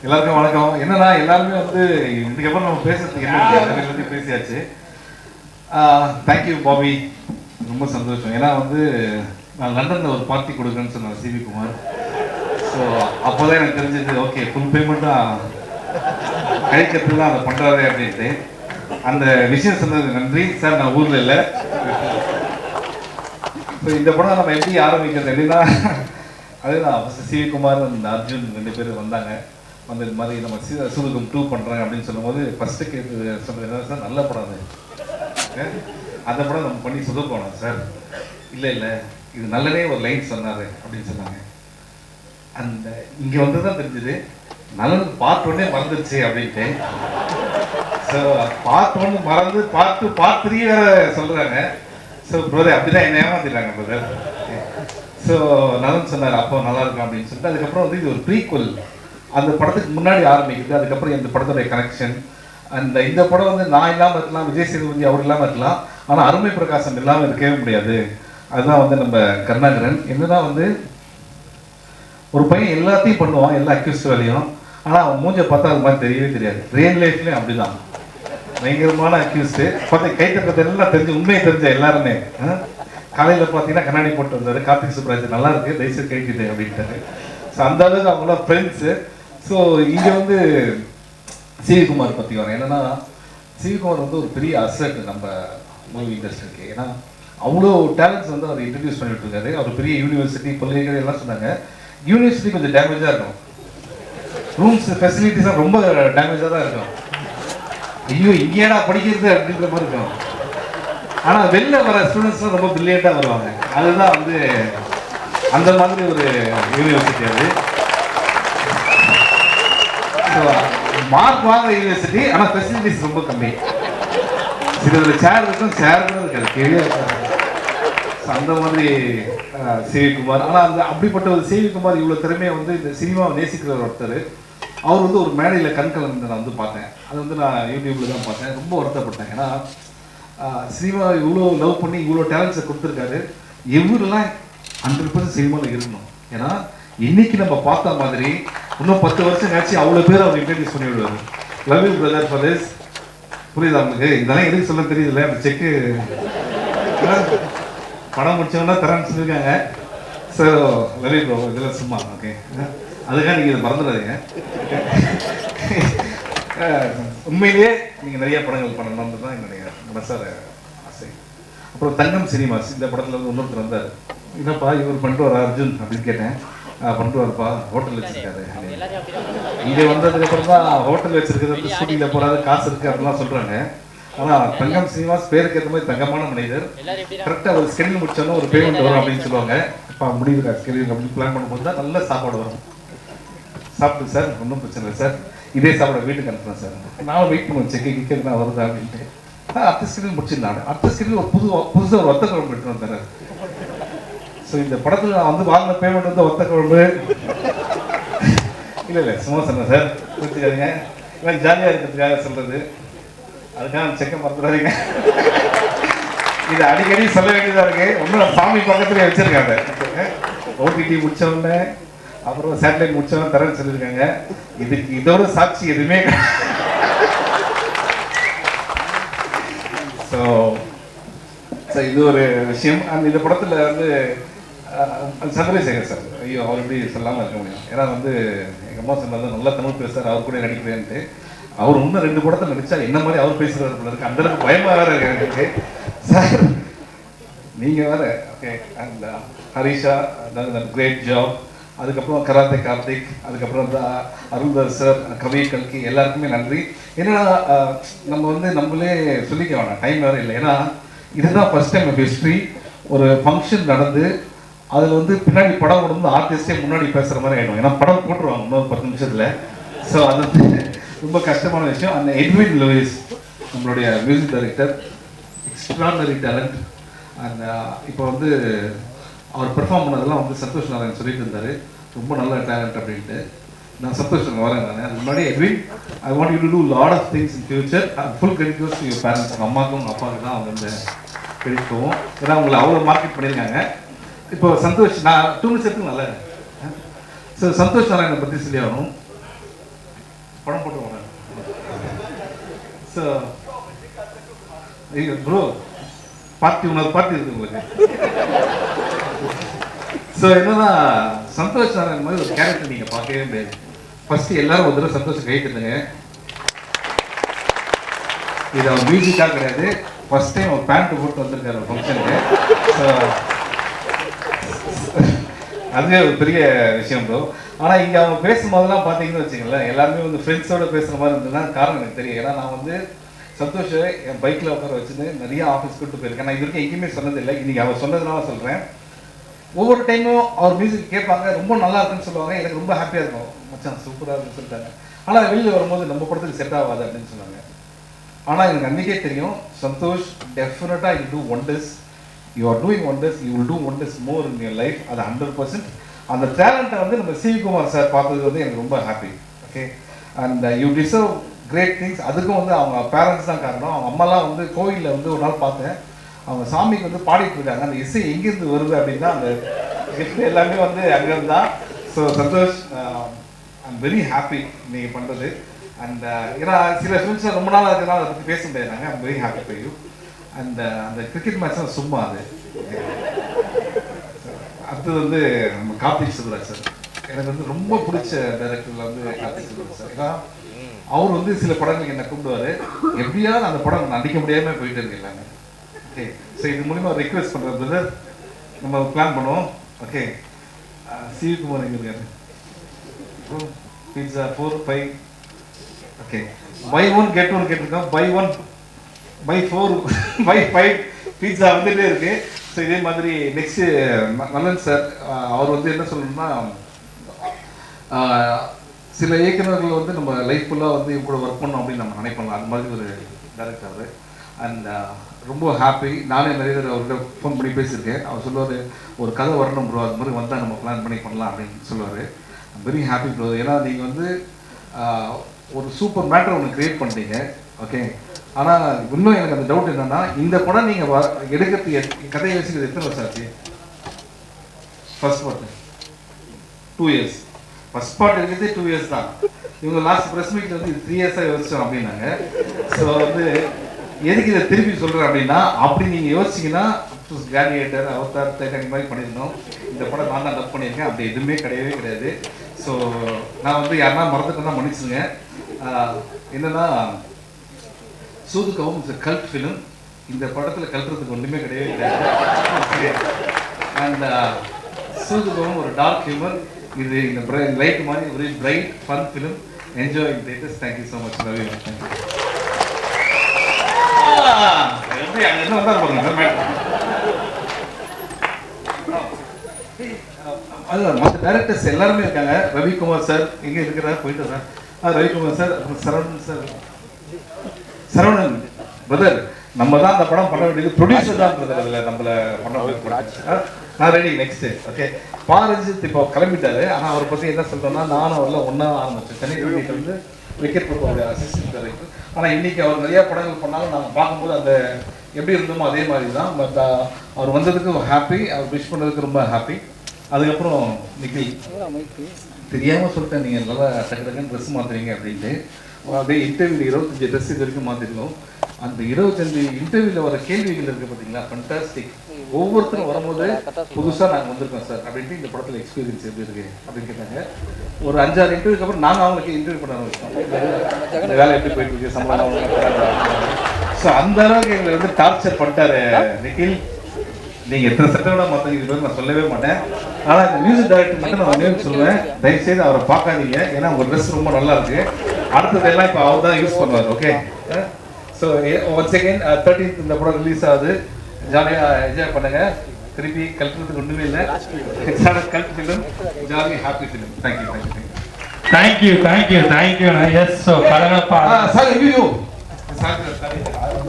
எல்லாருக்கும் வணக்கம். என்னன்னா எல்லாருமே வந்து இதுக்கப்புறம் நம்ம பேசுறதுக்கு என்ன எல்லாத்தையும் பேசியாச்சு. தேங்க்யூ பாபி, ரொம்ப சந்தோஷம். ஏன்னா வந்து நான் லண்டனில் ஒரு பார்ட்டி கொடுக்குறேன்னு சொன்னேன் சிவி குமார். ஸோ அப்போதான் எனக்கு தெரிஞ்சது, ஓகே ஃபுல் பேமெண்ட்டாக கழிக்கிறதுக்கு தான் அதை பண்ணுறாரு அப்படின்ட்டு. அந்த விஷயம் சொன்னது நன்றி சார். நான் ஊரில் இல்லை. ஸோ இந்த படம் நம்ம எப்படி ஆரம்பிக்கிறது அப்படின்னா, அதுதான் ஃபஸ்ட்டு சிவி குமார் அந்த அர்ஜுன் 2 பேர் வந்தாங்க. வந்து இது மாதிரி நம்ம சூதுகம் 2 பண்ணுறாங்க அப்படின்னு சொல்லும்போது ஃபஸ்ட்டு கேட்டு சொல்கிறது என்ன சார், நல்ல படம் அது, அந்த படம் நம்ம பண்ணி சொதப்போனோம் சார். இல்லை இல்லை இது நல்லதே ஒரு லைன் சொன்னார் அப்படின்னு சொன்னாங்க. அந்த இங்கே வந்து தான் தெரிஞ்சுது நல்லது பார்ட் 1 மறந்துடுச்சு அப்படின்ட்டு. ஸோ பார்ட் 1 மறந்து பார்ட் 3 வேறு சொல்கிறாங்க. ஸோ பிரதர் அப்படி தான் என்ன ஏமாத்திட்டாங்க பிரதர். ஸோ நலன் சொன்னார் அப்போ நல்லா இருக்கும் அப்படின்னு சொல்லிட்டு. அதுக்கப்புறம் வந்து இது ஒரு ப்ரீக்வல், அந்த படத்துக்கு முன்னாடி ஆரம்பிக்குது. அதுக்கப்புறம் இந்த படத்துடைய கனெக்ஷன். இந்த படம் வந்து நான் இல்லாமல் இருக்கலாம், விஜய் சேதுபதி அவர் இல்லாமல் இருக்கலாம், ஆனால் அருமை பிரகாசம் இல்லாமல் இருக்கவே முடியாது. அதுதான் வந்து நம்ம கருணாகரன். என்னன்னா வந்து ஒரு பையன் எல்லாத்தையும் பண்ணுவான், எல்லா அக்யூஸ்ட் வேலையும், ஆனால் அவன் மூஞ்ச பார்த்தா அது மாதிரி தெரியவே தெரியாது. ரியல் லைஃப்லேயும் அப்படிதான் பயங்கரமான அக்யூஸ்டு. பார்த்து கைத்தட்டத்தை எல்லாம் தெரிஞ்சு உண்மையை தெரிஞ்ச எல்லாருமே. காலையில் பார்த்தீங்கன்னா கண்ணாடி போட்டு வந்தார் கார்த்திக் சுப்ராஜ், நல்லா இருக்கு தயவுசெய்து கைக்கிட்டு அப்படின்ட்டாரு. ஸோ அந்த அளவுக்கு அவங்களாம் ஃப்ரெண்ட்ஸு. ஸோ இங்கே வந்து சிவிகுமார் பற்றி வரேன். என்னன்னா சிவிகுமார் வந்து ஒரு பெரிய அசட் நம்ம மூவி இண்டஸ்ட்ரிக்கு. ஏன்னா அவ்வளோ டேலண்ட்ஸ் வந்து அவர் இன்ட்ரடியூஸ் பண்ணிட்டு இருக்காரு. அவர் பெரிய யூனிவர்சிட்டி பல்கலைக்கழகம் எல்லாம் சொன்னாங்க. யூனிவர்சிட்டி கொஞ்சம் டேமேஜாக இருக்கும், ரூம்ஸ் ஃபெசிலிட்டிஸ்லாம் ரொம்ப டேமேஜாக தான் இருக்கும். ஐயோ இங்கேடா படிக்கிறது அப்படின்ற மாதிரி இருக்கும். ஆனால் வெளில வர ஸ்டூடெண்ட்ஸ்லாம் ரொம்ப பிரில்லியண்ட்டாக வருவாங்க. அதுதான் வந்து அந்த மாதிரி ஒரு யூனிவர்சிட்டி அது. மார்க் வாங்குற யூனிவர்சிட்டி, ஆனால் ஃபெசிலிட்டிஸ் ரொம்ப கம்மி. இதில் சேர் இருக்கும், சேர் கூட இருக்காது, கேள்வியாக இருக்காது. அந்த மாதிரி சிவிகுமார். ஆனால் அந்த அப்படிப்பட்ட ஒரு சிவிகுமார் இவ்வளோ திறமையை வந்து இந்த சினிமாவை நேசிக்கிற ஒருத்தர். அவர் வந்து ஒரு மேடையில் கண்கலந்து நான் வந்து பார்த்தேன். அது வந்து நான் யூடியூப்பில் தான் பார்த்தேன். ரொம்ப வருத்தப்பட்டேன். ஏன்னா சினிமாவை இவ்வளோ லவ் பண்ணி இவ்வளோ டேலண்ட்ஸை கொடுத்துருக்காரு. எவரெல்லாம் 100% சினிமாவில் இருக்கணும். ஏன்னா இன்னைக்கு நம்ம பார்த்த மாதிரி இன்னும் 10 வருஷம் கழிச்சு அவ்வளோ பேர் அவர் இன்ட்ரடியூஸ் பண்ணி விடுவார். Love you brother for this. புரியுது அவங்களுக்கு? இதெல்லாம் எதுக்கு சொல்ல தெரியுதுல்ல. அந்த செக்கு படம் முடிச்சவங்கன்னா தரேன்னு சொல்லியிருக்காங்க. ஸோ லவ் யூ ப்ரோ, இதெல்லாம் சும்மா ஓகே. அதுக்காக நீங்கள் இதை மறந்துடாதீங்க. உண்மையிலேயே நீங்கள் நிறைய படங்கள் பண்ணணும்னு தான் என்னுடைய மனசார ஆசை. அப்புறம் தங்கம் சினிமாஸ் இந்த படத்தில் வந்து இன்னொருத்தர் வந்தார். என்னப்பா இவர் பண்ணிட்டு வர அர்ஜுன் அப்படின்னு கேட்டேன். பண்ணிட்டு வரப்பா, ஹோட்டல் வச்சிருக்காரு. இங்கே வந்ததுக்கப்புறம் தான் ஹோட்டல் வச்சிருக்கிறது, ஸ்கூட்டியில் போகிறாரு, காசு இருக்குது அப்படிலாம் சொல்கிறாங்க. ஆனால் தங்கம் சினிமாஸ் பேருக்கு ஏற்ற மாதிரி தங்கமான மனிதர். கரெக்டாக ஒரு ஸ்கெடியூல் முடிச்சோன்னா ஒரு பேமெண்ட் வரும் அப்படின்னு சொல்லுவாங்க. இப்போ முடியுது ஸ்கெடியூல் அப்படின்னு பிளான் பண்ணும்போது தான் நல்ல சாப்பாடு வரும். சாப்பிட்டு சார் ஒன்றும் பிரச்சனை இல்லை சார், இதே சாப்பிட வீட்டுக்கு அனுப்புகிறேன் சார். நான் வெயிட் பண்ணுவேன் செக்கு கிக்கெட் நான் வருதா அப்படின்ட்டு. அடுத்த ஸ்கெடியூல் முடிச்சிருந்தாங்க. அடுத்த ஸ்கெடியூல் ஒரு புதுசாக ஒரு வத்த குழம்பு எடுத்துன்னு வந்தார். ஸோ இந்த படத்தில் நான் வந்து வாங்கின பேமெண்ட் வந்து ஒத்த குழம்பு இல்லை சும்மா சொன்னேன் சார், புரிஞ்சுக்காதீங்க. எனக்கு ஜாலியாக இருக்கிறதுக்காக சொல்கிறது. அதுக்காக செக்கை மறந்துடாதீங்க. இது அடிக்கடி சொல்ல வேண்டியதாக இருக்குது. ஒன்றும் சாமி பக்கத்துலேயே வச்சுருக்காங்க. ஓடிடி முடித்தோடனே அப்புறம் சேட்டலைட் முடிச்சவங்க தரேன்னு சொல்லியிருக்காங்க. இதுக்கு இதோட சாட்சி எதுவுமே. ஸோ இது ஒரு விஷயம். இந்த படத்தில் வந்து சந்திரசேகர் சார், ஐயோ அவர் எப்படி சொல்லாமல் இருக்க முடியும். ஏன்னா வந்து எங்கள் அம்மா சொன்னது நல்லா தமிழ் பேசுகிறார், அவர் கூட நடிக்கிறேன்ட்டு. அவர் இன்னும் 2 படத்தில் நடித்தா என்ன மாதிரி அவர் பேசுகிறார் போல இருக்கு. அந்த அளவுக்கு பயமாக வேறு இருக்கு சார். நீங்கள் வேறு okay. And Harisha great job. அதுக்கப்புறம் கராத்தே கார்த்திக், அதுக்கப்புறம் வந்து அருள்தாஸ் சார், கவி கல்கி, எல்லாருக்குமே நன்றி. ஏன்னா நம்ம வந்து நம்மளே சொல்லிக்க வேணாம், டைம் வேறு இல்லை. ஏன்னா இதுதான் ஃபர்ஸ்ட் டைம் ஹிஸ்ட்ரி. ஒரு ஃபங்க்ஷன் நடந்து அதில் வந்து பின்னாடி படம் கொண்டு ஆர்டிஸ்டே முன்னாடி பேசுகிற மாதிரி ஆகிடும். ஏன்னா படம் போட்டுருவாங்க இன்னொரு 10 நிமிஷத்தில். ஸோ அது வந்து ரொம்ப கஷ்டமான விஷயம். அந்த எட்வின் லூயிஸ் நம்மளுடைய music director, extraordinary talent. And இப்போ வந்து அவர் பெர்ஃபார்ம் பண்ணதெல்லாம் வந்து சந்தோஷ் நாராயண் சொல்லிட்டு இருந்தார், ரொம்ப நல்ல டேலண்ட் அப்படின்ட்டு. நான் சந்தோஷ் வரேன். நான் அதுக்கு முன்னாடி Edwin, I want you to do lot of things in future. Full credit goes to your parents. உங்கள் அம்மாவுக்கும் உங்கள் அப்பாவுக்கு தான் அவங்க இந்த கிரெடிட் போவோம். ஏன்னா உங்களை அவ்வளோ மார்க்கெட் பண்ணியிருக்காங்க. இப்போ சந்தோஷ், நான் 2 நிமிஷத்துக்கு நல்லா. ஸோ சந்தோஷ் நாராயணனை பற்றி சொல்லி ஆகணும். ஸோ ப்ரோ பார்ட்டி இன்னொரு பார்ட்டி இருக்கு உங்களுக்கு. ஸோ என்னன்னா சந்தோஷ் நாராயண் மாதிரி ஒரு கேரக்டர் நீங்கள் பார்க்கவே முடியாது. ஃபஸ்ட்டு எல்லாரும் ஒரு தடவை சந்தோஷம் கைட்டுங்க. இது அவன் மியூசிக்காக கிடையாது, ஃபஸ்ட் டைம் அவன் பேண்ட்டு போட்டு வந்திருக்காரு ஒரு ஃபங்க்ஷனுக்கு. ஸோ அதுவே ஒரு பெரிய விஷயம் ப்ரோ. ஆனால் இங்கே அவங்க பேசும்போதெல்லாம் பார்த்தீங்கன்னு வச்சுங்களேன், எல்லாருமே வந்து ஃப்ரெண்ட்ஸோட பேசுகிற மாதிரி இருந்ததுன்னா காரணம் எனக்கு தெரியும். ஏன்னா நான் வந்து சந்தோஷை என் பைக்கில் உட்கார வச்சுன்னு நிறைய ஆஃபீஸ் கூட்டு போயிருக்கேன். நான் இது வரைக்கும் எங்கேயுமே சொன்னதில்லை, இன்றைக்கி அவர் சொன்னதுனால சொல்கிறேன். ஒவ்வொரு டைமும் அவர் மியூசிக் கேட்பாங்க, ரொம்ப நல்லா இருக்குன்னு சொல்லுவாங்க. எனக்கு ரொம்ப ஹாப்பியாக இருக்கும், மச்சான் சூப்பராக இருக்குன்னு சொல்லிட்டாங்க. ஆனால் வெளியில் வரும்போது நம்ம படத்துக்கு செட் ஆகாது அப்படின்னு சொன்னாங்க. ஆனால் எனக்கு அன்றைக்கே தெரியும், சந்தோஷ் டெஃபினட்டாக you two wonders, you are doing wonders, you will do wonders more in your life. அது 100%. அந்த டேலண்ட்டை வந்து நம்ம சிவி குமார் சார் பார்த்தது வந்து எனக்கு ரொம்ப happy. Okay, and you deserve great things. அதுக்கும் வந்து அவங்க பேரண்ட்ஸ் தான் காரணம். அவங்க அம்மாலாம் வந்து கோவிலில் வந்து ஒரு நாள் பார்த்தேன், அவங்க சாமிக்கு வந்து பாடிட்டு இருக்காங்க. அந்த இசை எங்கேருந்து வருது அப்படின்னா அந்த கிஃப்ட் எல்லாமே வந்து அங்கேருந்து தான். So Santhosh, I'm very happy நீங்கள் பண்ணுறது. அண்ட் ஏன்னா சில ஃபிலிம்ஸில் ரொம்ப நாள் இருக்கிறனால அதை பற்றி பேச முடியாது. I'm very happy for you. And அந்த கிரிக்கெட் மேட்ச்லாம் சும்மா அது. அடுத்தது வந்து நம்ம கார்த்திக் சுப்ராஜ் சார். எனக்கு வந்து ரொம்ப பிடிச்ச டைரக்டரில் வந்து கார்த்திக் சுப்ராஜ் சார். ஏன்னா அவர் வந்து சில படங்களுக்கு என்ன கூப்பிடுவார், எப்படியாவது அந்த படம் நடிக்க முடியாமல் போயிட்டு இருக்கு எல்லாமே. ஓகே, ஸோ இது மூலிமா ரெக்வெஸ்ட் பண்ணுறது பிரதர், நம்ம பிளான் பண்ணுவோம். ஓகே, சிவி குமார் எங்கே இருக்காரு? பீட்சா 4, 5. ஓகே, பை 1 கெட் 1 கேட்டிருக்கோம். பை 1 பை 4 பை 5 பீட்சா வந்துகிட்டே இருக்கு. ஸோ இதே மாதிரி நெக்ஸ்ட்டு நல்லன் சார், அவர் வந்து என்ன சொல்லணும்னா, சில இயக்குநர்கள் வந்து நம்ம லைஃப் ஃபுல்லாக வந்து இவங்க கூட ஒர்க் பண்ணோம் அப்படின்னு நம்ம நினைப்போம். அது மாதிரி ஒரு டைரக்டர். அண்ட் ரொம்ப ஹாப்பி. நானே நிறைய பேர் அவர்கிட்ட ஃபோன் பண்ணி பேசியிருக்கேன். அவர் சொல்லுவார், ஒரு கதை வரணும் ப்ரோ, அது மாதிரி வந்தால் நம்ம பிளான் பண்ணி பண்ணலாம் அப்படின்னு சொல்லுவார். Very happy bro. ஏன்னா நீங்கள் வந்து ஒரு சூப்பர் மேட்டர் ஒன்று க்ரியேட் பண்ணிட்டீங்க. ஓகே, ஆனால் இன்னும் எனக்கு அந்த டவுட் என்னென்னா, இந்த படம் நீங்கள் எடுக்கிறதுக்கு கதையை யோசிக்கிறது எத்தனை வருஷம் ஆச்சு? First part 2 years. First part எடுக்கிறதே 2 years தான். இவங்க லாஸ்ட் ப்ரெஸ் மீட்டில் வந்து 3 years யோசிச்சோம் அப்படின்னாங்க. ஸோ வந்து எதுக்கு இதை திருப்பி சொல்கிறேன் அப்படின்னா, அப்படி நீங்கள் யோசிச்சிங்கன்னா கிளாடியேட்டர், அவதார், டைட்டானிக் மாதிரி பண்ணியிருந்தோம். இந்த படம் நான் தான் டப் பண்ணியிருக்கேன். அப்படி எதுவுமே கிடையவே கிடையாது. ஸோ நான் வந்து யாருன்னா மறந்துட்டு தான் மன்னிச்சுங்க. என்னென்னா, சூதுகவும் இட்ஸ் கல்ட் ஃபிலிம். இந்த படத்தில் கல்ட்டுறதுக்கு ஒன்றுமே கிடையவே கிடையாது. அண்ட் சூதுகவும் ஒரு டார்க் ஹியூமர். இது இந்த லைட் மாதிரி ஒரு bright fun film. Enjoy in theatres. Thank you so much. Love you. Thank you. என்ன வந்தால் பாருங்க. அதுதான் மற்ற டைரக்டர்ஸ் எல்லாருமே இருக்காங்க. ரவிக்குமார் சார் எங்கே இருக்கிறார், போயிட்டு சார். ரவிக்குமார் சார், அப்புறம் சரவணன் சார். சரவணன் பிரதர், நம்ம தான் அந்த படம் பண்ண வேண்டியது, ப்ரொடியூசர் தான் பிரதர். அதில் நம்மளை பண்ண வேண்டியது. நான் ரெடி. நெக்ஸ்ட்டு ஓகே, பாரஞ்சித் இப்போ கிளம்பிட்டாரு. ஆனால் அவரை பற்றி என்ன சொல்கிறோன்னா, நானும் அவரில் ஒன்றா ஆரம்பித்தேன். சென்னை யூனிட் வந்து விக்கெட் போட்டோடைய அசிஸ்டன்ட் டைரக்டர். ஆனால் இன்றைக்கி அவர் நிறையா படங்கள் பண்ணாலும் நாங்கள் பார்க்கும்போது அந்த எப்படி இருந்தோமோ அதே மாதிரி தான். பட் அவர் வந்ததுக்கு ஹாப்பி, அவர் விஷ் பண்ணதுக்கு ரொம்ப ஹாப்பி. அதுக்கப்புறம் நிக்கில், தெரியாமல் சொல்லிட்டேன், நீங்கள் நல்லா டக்கு டக்குன்னு ட்ரெஸ் மாற்றுறீங்க அப்படின்ட்டு. அப்படியே இன்டர்வியூவில் 25 ட்ரெஸ் இது வரைக்கும் மாற்றிருக்கோம். அந்த 25 இன்டர்வியூவில் வர கேள்விகள் இருக்குது பார்த்தீங்களா, ஃபண்டாஸ்டிக். ஒவ்வொருத்தரும் வரும்போது புதுசாக நாங்கள் வந்திருக்கோம் சார் அப்படின்ட்டு, இந்த படத்தில் எக்ஸ்பீரியன்ஸ் எப்படி இருக்குது அப்படின்னு கேட்டாங்க. ஒரு 5-6 இன்டர்வியூக்கு அப்புறம் நாங்கள் அவங்களுக்கு இன்டர்வியூ பண்ண ஆரம்பிச்சோம். இந்த வேலை எப்படி போயிட்டு இருக்கு, சம்பளம். ஸோ அந்த அளவுக்கு எங்களை வந்து டார்ச்சர் பண்ணிட்டாரு நிக்கில். நீங்கள் எத்தனை சட்டோட மற்ற இது பேர் நான் சொல்லவே மாட்டேன். ஆனால் இந்த மியூசிக் டைரக்டர் மட்டும் நான் ஒன்றே சொல்லுவேன், தயவுசெய்து அவரை பார்க்காதீங்க. ஏன்னா உங்கள் ட்ரெஸ் ரொம்ப நல்லா இருக்கு. அடுத்ததெல்லாம் இப்போ அவர் தான் யூஸ் பண்ணுவார். Okay, so once again 13th இந்த படம் ரிலீஸ் ஆகுது. ஜாலியாக என்ஜாய் பண்ணுங்க. திருப்பி கல்ட்டுறதுக்கு ஒன்றுமே இல்லை. Cult film, jolly happy film. Thank you thank you thank you thank you thank you. Yes, so கலகப்பா சார். ஐயோ சார்,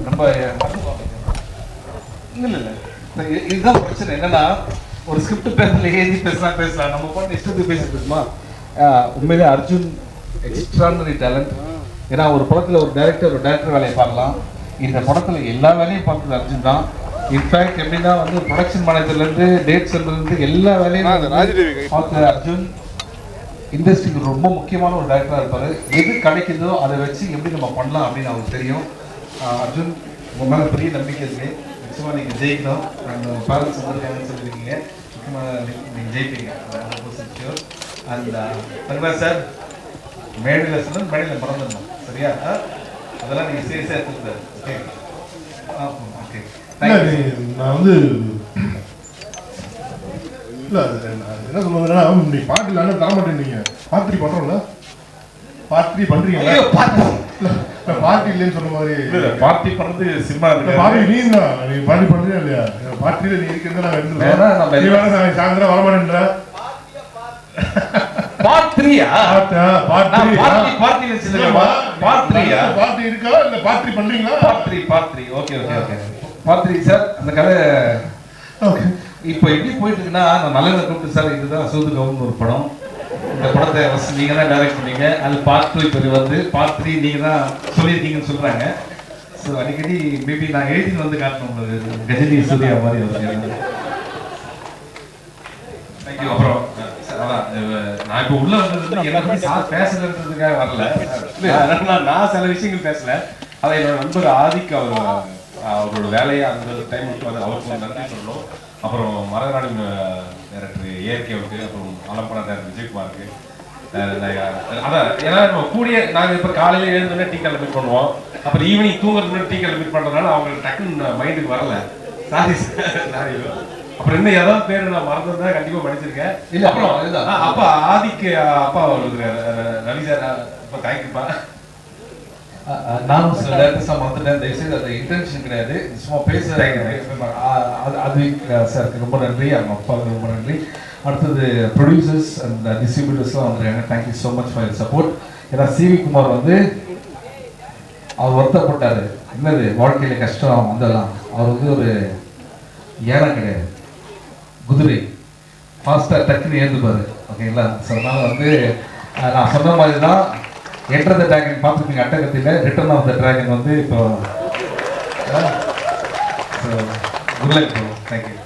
ரொம்ப இல்லை இல்லை, இதுதான் பிரச்சனை. என்னன்னா, ஒரு ஸ்கிரிப்ட் பேசல, எழுதி பேசலாம். நம்ம பாட்டு இஷ்டத்துக்கு பேசுமா? உண்மையிலே அர்ஜுன் எக்ஸ்ட்ரானரி டேலண்ட். ஏன்னா ஒரு படத்தில் ஒரு டைரக்டர் வேலையை பார்க்கலாம். இந்த படத்தில் எல்லா வேலையும் பார்த்தது அர்ஜுன் தான். இன்ஃபேக்ட் எப்படின்னா வந்து ப்ரொடக்ஷன் மேனேஜர்லேருந்து டேட் செல்லேருந்து எல்லா வேலையும் பார்த்து அர்ஜுன். இண்டஸ்ட்ரிக்கு ரொம்ப முக்கியமான ஒரு டேரக்டராக இருப்பார். எது கிடைக்குதோ அதை வச்சு எப்படி நம்ம பண்ணலாம் அப்படின்னு அவருக்கு தெரியும். அர்ஜுன், உங்கள் மேலே பெரிய நம்பிக்கை இருக்குது. நிச்சயமாக நீங்கள் ஜெயிக்கணும். உங்கள் பேரண்ட்ஸ் வந்திருக்காங்கன்னு சொல்லியிருக்கீங்க. முக்கியமாக நீங்கள் ஜெயிப்பீங்க. ஷியோர். அண்ட் தங்கராஜ் சார், மேடையில் சொன்னால் மேடையில் மறந்துடணும், சரியா? அதெல்லாம் நீங்கள் சீரியஸாக எடுத்துக்கிட்டாரு. Okay okay. நான் வந்து இல்லை என்ன சொல்லுவதுன்னா, நீ பாட்டு இல்லைன்னா தர மாட்டேன்றீங்க. பார்ட் 3 பண்ணுறோம்ல, பார்ட் 3 பண்ணுறீங்களா? பார்ட்டி இல்லைன்னு சொன்ன மாதிரி பார்ட்டி பண்ணுறது சினிமா பார்ட்டி நீ தான் நீ பார்ட்டி பண்ணுறியா இல்லையா? பார்ட்டியில் நீ இருக்கிறத நான் எடுத்துக்கிறேன். சாயந்தரம் வரமாட்டேன்ற பார்ட் 3யா? பார்ட் 3 பார்ட்டி வச்சிருக்கேன். பார்ட் 3யா? பார்ட்டி இருக்கா இல்ல பார்ட் 3 பண்றீங்களா? Part 3 okay okay okay. Part 3 sir. அந்த கதை இப்போ எப்படி போயிட்டு இருக்குன்னா, நான் நல்லதை கூப்பிட்டு சார், இதுதான் சூதுகவுன்னு ஒரு படம். இந்த படத்தை ஃபஸ்ட் நீங்கள் தான் டைரக்ட் பண்ணீங்க. அது பார்ட் 2 இப்போ வந்து பார்ட் 3 நீங்கள் தான் சொல்லியிருக்கீங்கன்னு சொல்கிறாங்க. ஸோ அடிக்கடி மேபி நான் எழுதிட்டு வந்து காட்டணும் உங்களுக்கு, கஜினி சூர்யா மாதிரி ஒரு. தேங்க்யூ. அப்புறம் நான் இப்போ உள்ள வந்தது எல்லாருமே சார் பேசலன்றதுக்காக வரல. நான் சில விஷயங்கள் பேசல. அதை என்னோட நண்பர் ஆதிக்கு அவரோட வேலையை அந்த டைம் விட்டு வந்து அவருக்கு நன்றி சொல்லணும். அப்புறம் மரநாடு டைரக்டர் ஏஆர்கேவுக்கு, அப்புறம் ஆலம்பனா டைரக்டர் விஜயகுமாருக்கு. அதான் ஏன்னா நம்ம கூடிய நாங்கள் இப்போ காலையில் எழுந்தோடனே டீ கால் மீட் பண்ணுவோம். அப்புறம் ஈவினிங் தூங்குறது முன்னாடி டீ கால் மீட் பண்ணுறதுனால அவங்களுக்கு டக்குன்னு மைண்டுக்கு வரல. Sorry sorry. அப்புறம் இன்னும் ஏதாவது பேர் நான் மறந்துருந்தா கண்டிப்பாக படிச்சிருக்கேன். இல்லை அப்புறம் அப்பா ஆதிக்கு அப்பா ரவி சார். இப்போ தேங்க்யூப்பா. நானும் சில டேரக்டர்ஸாக மறந்துட்டேன். தயவுசெய்து அந்த இன்டென்ஷன் கிடையாது, சும்மா பேசுகிறேன். அது சாருக்கு ரொம்ப நன்றி, அவங்க அப்பாவுக்கு ரொம்ப நன்றி. அடுத்தது ப்ரொடியூசர்ஸ் அண்ட் டிஸ்ட்ரிபியூட்டர்ஸ்லாம் வந்துருக்காங்க. Thank you so much for your support. ஏன்னா சிவி குமார் வந்து அவர் வருத்தப்பட்டார், என்னது வாழ்க்கையில் கஷ்டம் வந்தெல்லாம். அவர் வந்து ஒரு ஏனம் கிடையாது, குதிரை. ஃபாஸ்ட்டாக டக்குன்னு ஏந்துப்பார். ஓகேங்களா? ஸோ அதனால் வந்து நான் சொன்ன மாதிரி தான் என்டர் த டிராகன் பார்த்துருப்பீங்க அட்டகத்தில். ரிட்டர்ன் ஆஃப் த டிராகன் வந்து இப்போ குட் லக். தேங்க்யூ.